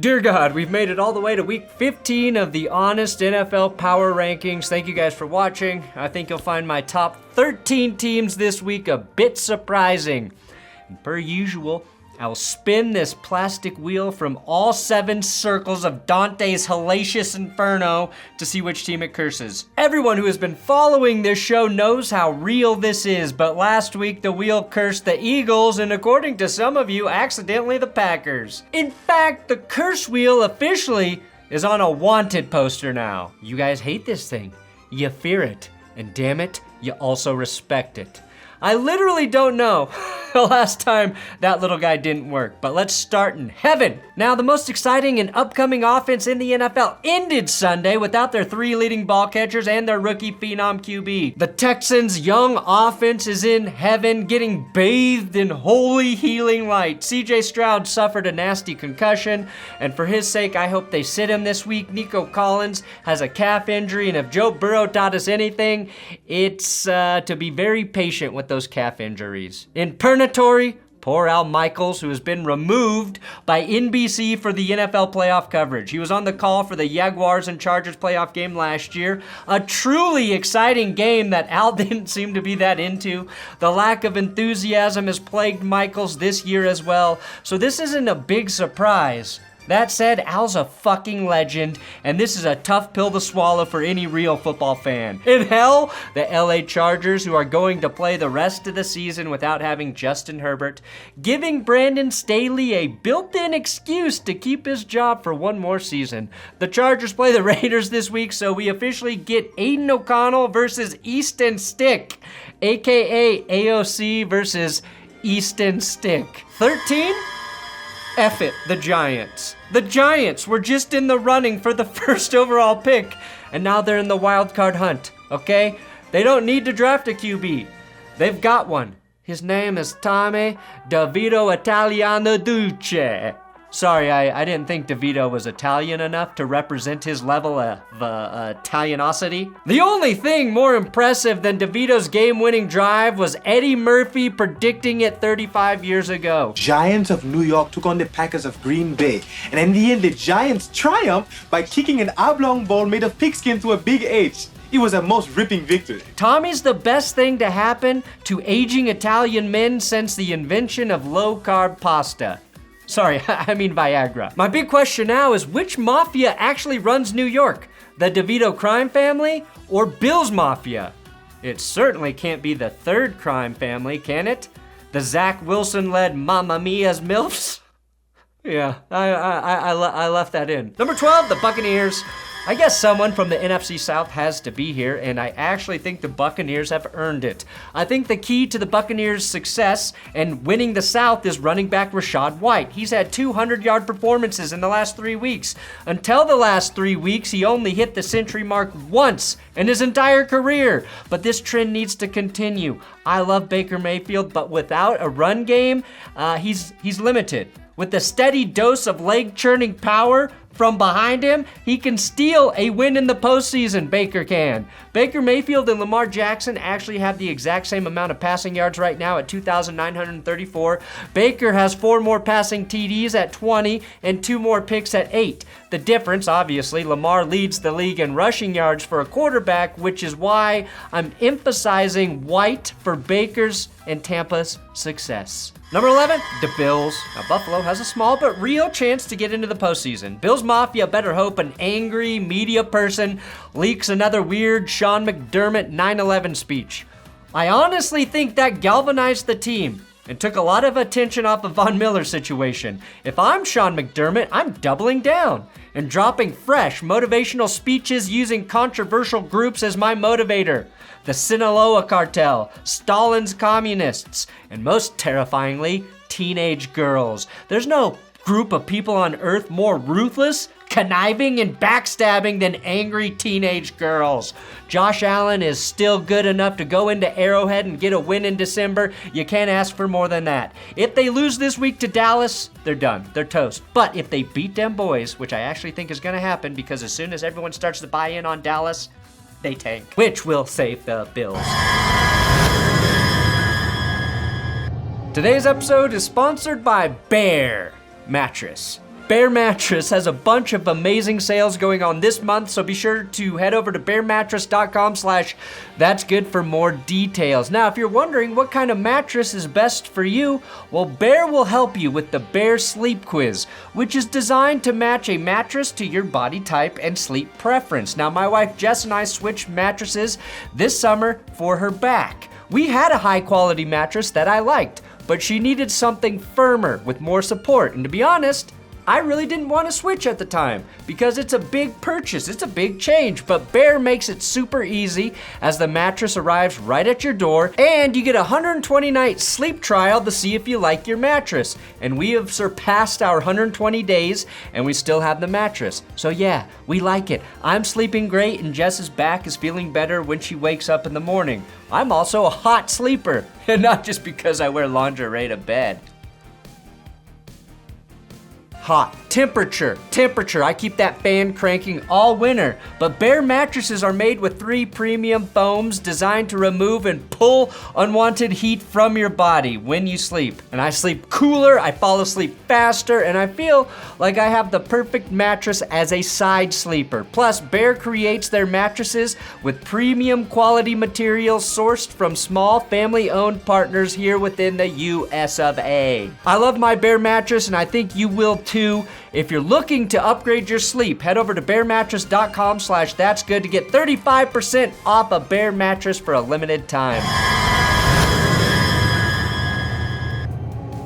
Dear God, we've made it all the way to week 15 of the Honest NFL Power Rankings. Thank you guys for watching. I think you'll find my top 13 teams this week a bit surprising. And per usual, I'll spin this plastic wheel from all 7 circles of Dante's hellacious inferno to see which team it curses. Everyone who has been following this show knows how real this is, but last week the wheel cursed the Eagles and according to some of you, accidentally the Packers. In fact, the curse wheel officially is on a wanted poster now. You guys hate this thing. You fear it. And damn it, you also respect it. I literally don't know the last time that little guy didn't work, but let's start in heaven. Now, the most exciting and upcoming offense in the NFL ended Sunday without their 3 leading ball catchers and their rookie phenom QB. The Texans' young offense is in heaven, getting bathed in holy healing light. CJ Stroud suffered a nasty concussion, and for his sake, I hope they sit him this week. Nico Collins has a calf injury, and if Joe Burrow taught us anything, it's to be very patient with those calf injuries. In purgatory, poor Al Michaels, who has been removed by NBC for the NFL playoff coverage. He was on the call for the Jaguars and Chargers playoff game last year. A truly exciting game that Al didn't seem to be that into. The lack of enthusiasm has plagued Michaels this year as well, so this isn't a big surprise. That said, Al's a fucking legend, and this is a tough pill to swallow for any real football fan. In hell, the LA Chargers, who are going to play the rest of the season without having Justin Herbert, giving Brandon Staley a built-in excuse to keep his job for one more season. The Chargers play the Raiders this week, so we officially get Aiden O'Connell versus Easton Stick, aka AOC versus Easton Stick. 13? F it, the Giants. The Giants were just in the running for the first overall pick, and now they're in the wild card hunt, okay? They don't need to draft a QB. They've got one. His name is Tommy DeVito Italiano Duce. Sorry, I didn't think DeVito was Italian enough to represent his level of Italianosity. The only thing more impressive than DeVito's game-winning drive was Eddie Murphy predicting it 35 years ago. Giants of New York took on the Packers of Green Bay, and in the end, the Giants triumphed by kicking an oblong ball made of pigskin to a big H. It was a most ripping victory. Tommy's the best thing to happen to aging Italian men since the invention of low-carb pasta. Sorry, I mean Viagra. My big question now is which mafia actually runs New York? The DeVito crime family or Bill's mafia? It certainly can't be the third crime family, can it? The Zach Wilson-led Mamma Mia's MILFs? Yeah, I left that in. Number 12, the Buccaneers. I guess someone from the NFC South has to be here, and I actually think the Buccaneers have earned it. I think the key to the Buccaneers' success and winning the South is running back Rachaad White. He's had 200-yard performances in the last 3 weeks. Until the last 3 weeks, he only hit the century mark once in his entire career. But this trend needs to continue. I love Baker Mayfield, but without a run game, he's limited. With the steady dose of leg-churning power from behind him, he can steal a win in the postseason, Baker can. Baker Mayfield and Lamar Jackson actually have the exact same amount of passing yards right now at 2,934. Baker has 4 more passing TDs at 20 and 2 more picks at 8. The difference, obviously, Lamar leads the league in rushing yards for a quarterback, which is why I'm emphasizing White for Baker's and Tampa's success. Number 11, the Bills. Now, Buffalo has a small but real chance to get into the postseason. Bills Mafia better hope an angry media person leaks another weird Sean McDermott 9/11 speech. I honestly think that galvanized the team and took a lot of attention off of Von Miller's situation. If I'm Sean McDermott, I'm doubling down and dropping fresh motivational speeches using controversial groups as my motivator. The Sinaloa Cartel, Stalin's communists, and most terrifyingly, teenage girls. There's no group of people on earth more ruthless, conniving, and backstabbing than angry teenage girls. Josh Allen is still good enough to go into Arrowhead and get a win in December. You can't ask for more than that. If they lose this week to Dallas, they're done. They're toast. But if they beat them boys, which I actually think is going to happen because as soon as everyone starts to buy in on Dallas, they tank, which will save the Bills. Today's episode is sponsored by Mattress. Bear Mattress has a bunch of amazing sales going on this month, so be sure to head over to bearmattress.com/thatsgood for more details. Now, if you're wondering what kind of mattress is best for you, well, Bear will help you with the Bear Sleep Quiz, which is designed to match a mattress to your body type and sleep preference. Now, my wife Jess and I switched mattresses this summer for her back. We had a high-quality mattress that I liked, but she needed something firmer with more support, and to be honest, I really didn't want to switch at the time because it's a big purchase, it's a big change, but Bear makes it super easy as the mattress arrives right at your door and you get a 120-night sleep trial to see if you like your mattress. And we have surpassed our 120 days and we still have the mattress. So yeah, we like it. I'm sleeping great and Jess's back is feeling better when she wakes up in the morning. I'm also a hot sleeper, and not just because I wear lingerie to bed. Hot. Temperature. I keep that fan cranking all winter. But Bear mattresses are made with 3 premium foams designed to remove and pull unwanted heat from your body when you sleep. And I sleep cooler, I fall asleep faster, and I feel like I have the perfect mattress as a side sleeper. Plus, Bear creates their mattresses with premium quality materials sourced from small family-owned partners here within the US of A. I love my Bear mattress, and I think you will too. If you're looking to upgrade your sleep, head over to bearmattress.com/thatsgood to get 35% off a Bear mattress for a limited time.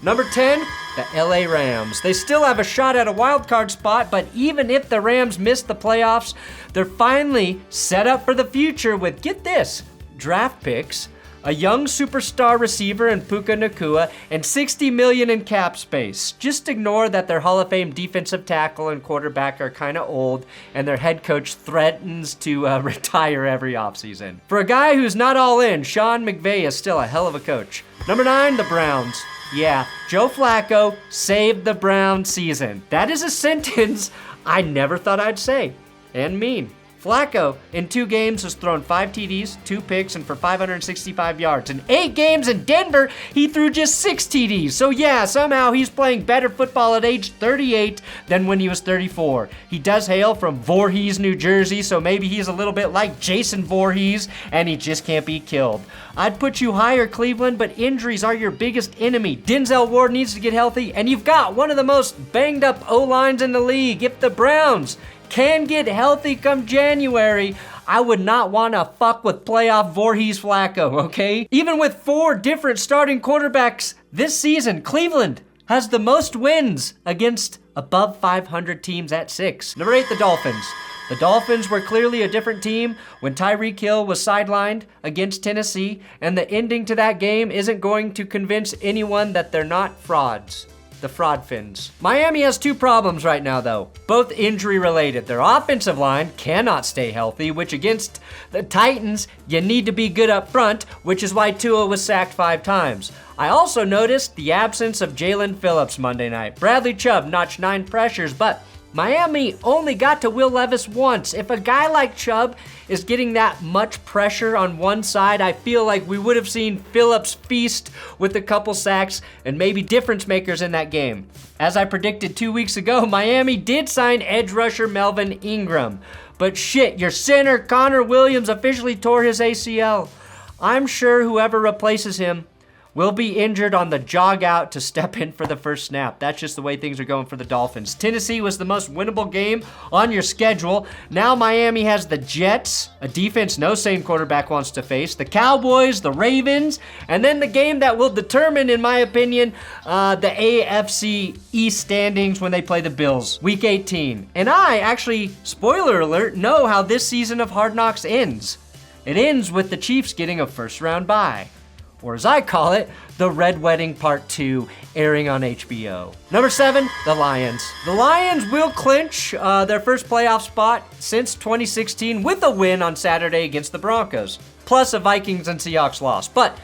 Number 10, the LA Rams. They still have a shot at a wild card spot, but even if the Rams miss the playoffs, they're finally set up for the future with, get this, draft picks, a young superstar receiver in Puka Nacua, and $60 million in cap space. Just ignore that their Hall of Fame defensive tackle and quarterback are kind of old, and their head coach threatens to retire every offseason. For a guy who's not all in, Sean McVay is still a hell of a coach. Number 9, the Browns. Yeah, Joe Flacco saved the Browns season. That is a sentence I never thought I'd say, and mean. Flacco, in 2 games, has thrown 5 TDs, 2 picks, and for 565 yards. In 8 games in Denver, he threw just 6 TDs. So yeah, somehow he's playing better football at age 38 than when he was 34. He does hail from Voorhees, New Jersey, so maybe he's a little bit like Jason Voorhees, and he just can't be killed. I'd put you higher, Cleveland, but injuries are your biggest enemy. Denzel Ward needs to get healthy, and you've got one of the most banged up O-lines in the league. If the Browns can get healthy come January, I would not want to fuck with playoff Voorhees Flacco, okay? Even with 4 different starting quarterbacks this season, Cleveland has the most wins against above 500 teams at 6. Number 8, the Dolphins. The Dolphins were clearly a different team when Tyreek Hill was sidelined against Tennessee, and the ending to that game isn't going to convince anyone that they're not frauds. The fraud fins. Miami has 2 problems right now, though, both injury related. Their offensive line cannot stay healthy, which against the Titans, you need to be good up front, which is why Tua was sacked 5 times. I also noticed the absence of Jalen Phillips Monday night. Bradley Chubb notched 9 pressures, but Miami only got to Will Levis once. If a guy like Chubb is getting that much pressure on one side, I feel like we would have seen Phillips feast with a couple sacks and maybe difference makers in that game. As I predicted 2 weeks ago, Miami did sign edge rusher Melvin Ingram. But shit, your center Connor Williams officially tore his ACL. I'm sure whoever replaces him will be injured on the jog out to step in for the first snap. That's just the way things are going for the Dolphins. Tennessee was the most winnable game on your schedule. Now Miami has the Jets, a defense no sane quarterback wants to face, the Cowboys, the Ravens, and then the game that will determine, in my opinion, the AFC East standings when they play the Bills, Week 18. And I actually, spoiler alert, know how this season of Hard Knocks ends. It ends with the Chiefs getting a first-round bye. Or as I call it, The Red Wedding Part 2, airing on HBO. Number 7, the Lions. The Lions will clinch their first playoff spot since 2016 with a win on Saturday against the Broncos, plus a Vikings and Seahawks loss. But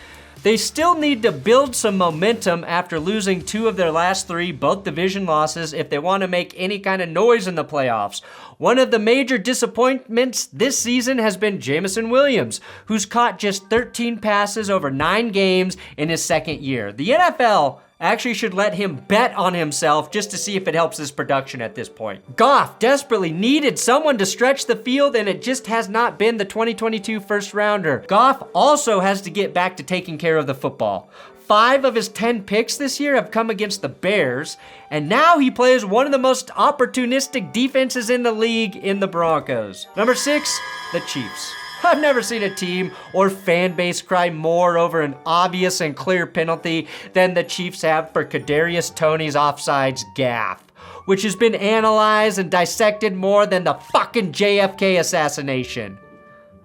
they still need to build some momentum after losing 2 of their last 3, both division losses, if they want to make any kind of noise in the playoffs. One of the major disappointments this season has been Jameson Williams, who's caught just 13 passes over 9 games in his second year. The NFL actually should let him bet on himself just to see if it helps his production at this point. Goff desperately needed someone to stretch the field, and it just has not been the 2022 first rounder. Goff also has to get back to taking care of the football. 5 of his 10 picks this year have come against the Bears, and now he plays one of the most opportunistic defenses in the league in the Broncos. Number 6, the Chiefs. I've never seen a team or fan base cry more over an obvious and clear penalty than the Chiefs have for Kadarius Toney's offsides gaffe, which has been analyzed and dissected more than the fucking JFK assassination.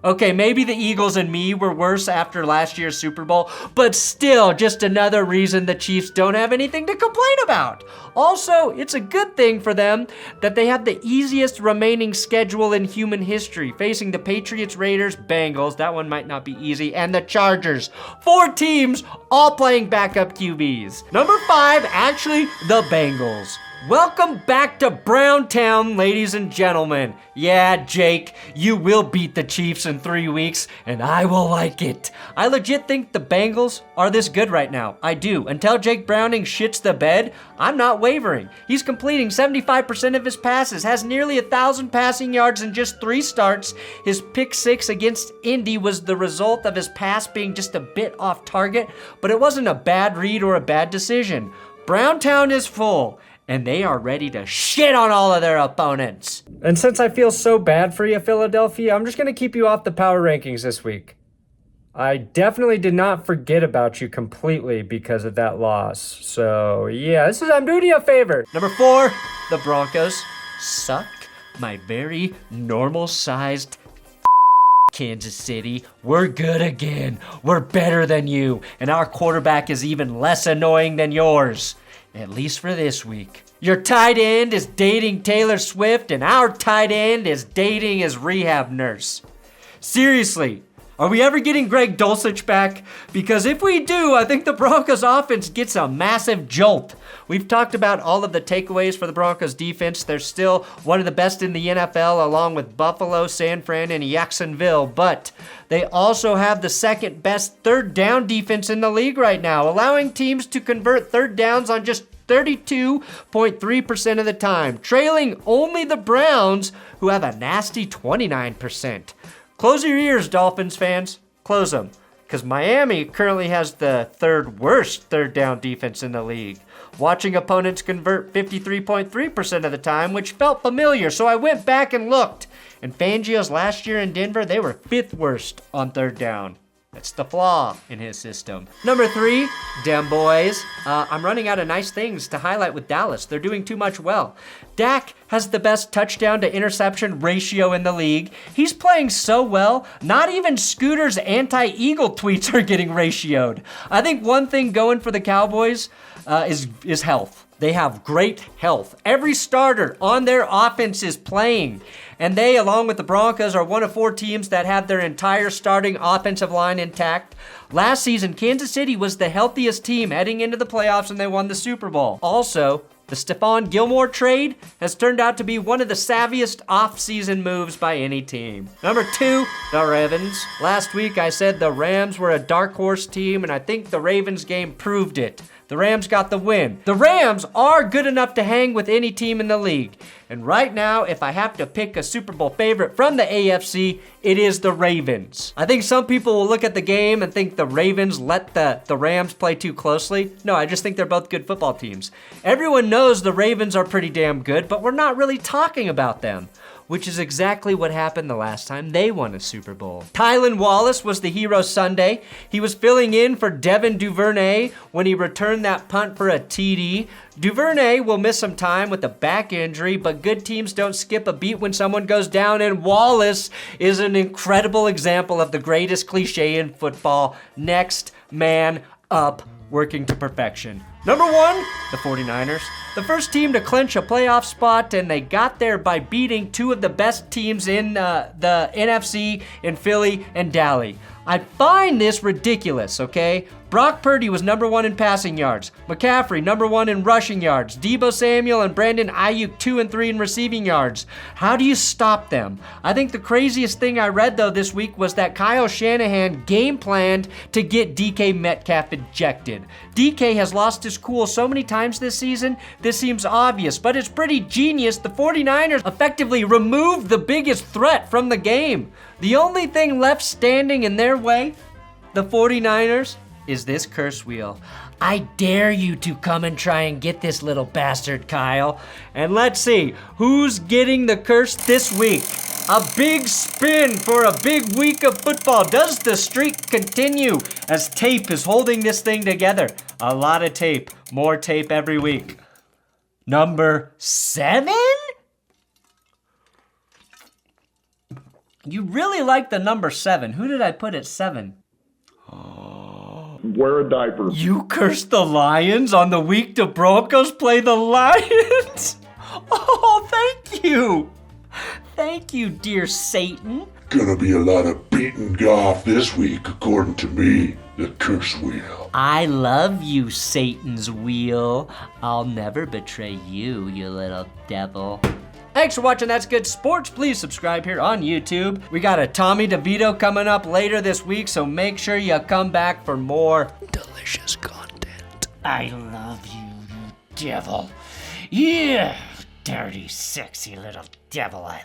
Okay, maybe the Eagles and me were worse after last year's Super Bowl, but still just another reason the Chiefs don't have anything to complain about. Also, it's a good thing for them that they have the easiest remaining schedule in human history, facing the Patriots, Raiders, Bengals, that one might not be easy, and the Chargers. 4 teams all playing backup QBs. Number 5, actually, the Bengals. Welcome back to Browntown, ladies and gentlemen. Yeah, Jake, you will beat the Chiefs in 3 weeks, and I will like it. I legit think the Bengals are this good right now. I do. Until Jake Browning shits the bed, I'm not wavering. He's completing 75% of his passes, has nearly 1,000 passing yards in just 3 starts. His pick 6 against Indy was the result of his pass being just a bit off target, but it wasn't a bad read or a bad decision. Browntown is full, and they are ready to shit on all of their opponents. And since I feel so bad for you, Philadelphia, I'm just going to keep you off the power rankings this week. I definitely did not forget about you completely because of that loss. So, yeah, I'm doing you a favor. Number 4, the Broncos. Suck my very normal-sized Kansas City. We're good again. We're better than you, and our quarterback is even less annoying than yours. At least for this week. Your tight end is dating Taylor Swift, and our tight end is dating his rehab nurse. Seriously, are we ever getting Greg Dulcich back? Because if we do, I think the Broncos offense gets a massive jolt. We've talked about all of the takeaways for the Broncos defense. They're still one of the best in the NFL, along with Buffalo, San Fran, and Jacksonville, but they also have the second best third down defense in the league right now, allowing teams to convert third downs on just 32.3% of the time, trailing only the Browns, who have a nasty 29%. Close your ears, Dolphins fans. Close them. Because Miami currently has the 3rd worst third down defense in the league, watching opponents convert 53.3% of the time, which felt familiar, so I went back and looked. And Fangio's last year in Denver, they were 5th worst on third down. That's the flaw in his system. Number 3, damn boys. I'm running out of nice things to highlight with Dallas. They're doing too much well. Dak has the best touchdown to interception ratio in the league. He's playing so well, not even Scooter's anti-Eagle tweets are getting ratioed. I think one thing going for the Cowboys is health. They have great health. Every starter on their offense is playing. And they, along with the Broncos, are one of 4 teams that have their entire starting offensive line intact. Last season, Kansas City was the healthiest team heading into the playoffs, and they won the Super Bowl. Also, the Stephon Gilmore trade has turned out to be one of the savviest off-season moves by any team. Number 2, the Ravens. Last week, I said the Rams were a dark horse team, and I think the Ravens game proved it. The Rams got the win. The Rams are good enough to hang with any team in the league. And right now, if I have to pick a Super Bowl favorite from the AFC, it is the Ravens. I think some people will look at the game and think the Ravens let the Rams play too closely. No, I just think they're both good football teams. Everyone knows the Ravens are pretty damn good, but we're not really talking about them, which is exactly what happened the last time they won a Super Bowl. Tylan Wallace was the hero Sunday. He was filling in for Devin Duvernay when he returned that punt for a TD. Duvernay will miss some time with a back injury, but good teams don't skip a beat when someone goes down, and Wallace is an incredible example of the greatest cliche in football: next man up, working to perfection. Number 1, the 49ers. The first team to clinch a playoff spot, and they got there by beating 2 of the best teams in the NFC in Philly and Dallas. I find this ridiculous, okay? Brock Purdy was number 1 in passing yards. McCaffrey, number 1 in rushing yards. Deebo Samuel and Brandon Ayuk, 2 and 3 in receiving yards. How do you stop them? I think the craziest thing I read, though, this week was that Kyle Shanahan game planned to get DK Metcalf ejected. DK has lost his cool so many times this season, this seems obvious, but it's pretty genius. The 49ers effectively removed the biggest threat from the game. The only thing left standing in their way, the 49ers, is this curse wheel. I dare you to come and try and get this little bastard, Kyle. And let's see, who's getting the curse this week? A big spin for a big week of football. Does the streak continue as tape is holding this thing together? A lot of tape, more tape every week. Number 7? You really like the number 7. Who did I put at 7? Wear a diaper. You cursed the Lions on the week the Broncos play the Lions? Oh, thank you. Thank you, dear Satan. Gonna be a lot of beating Goff this week, according to me, the curse wheel. I love you, Satan's wheel. I'll never betray you, you little devil. Thanks for watching That's Good Sports. Please subscribe here on YouTube. We got a Tommy DeVito coming up later this week, so make sure you come back for more delicious content. I love you, you devil. Yeah, dirty, sexy little devil. I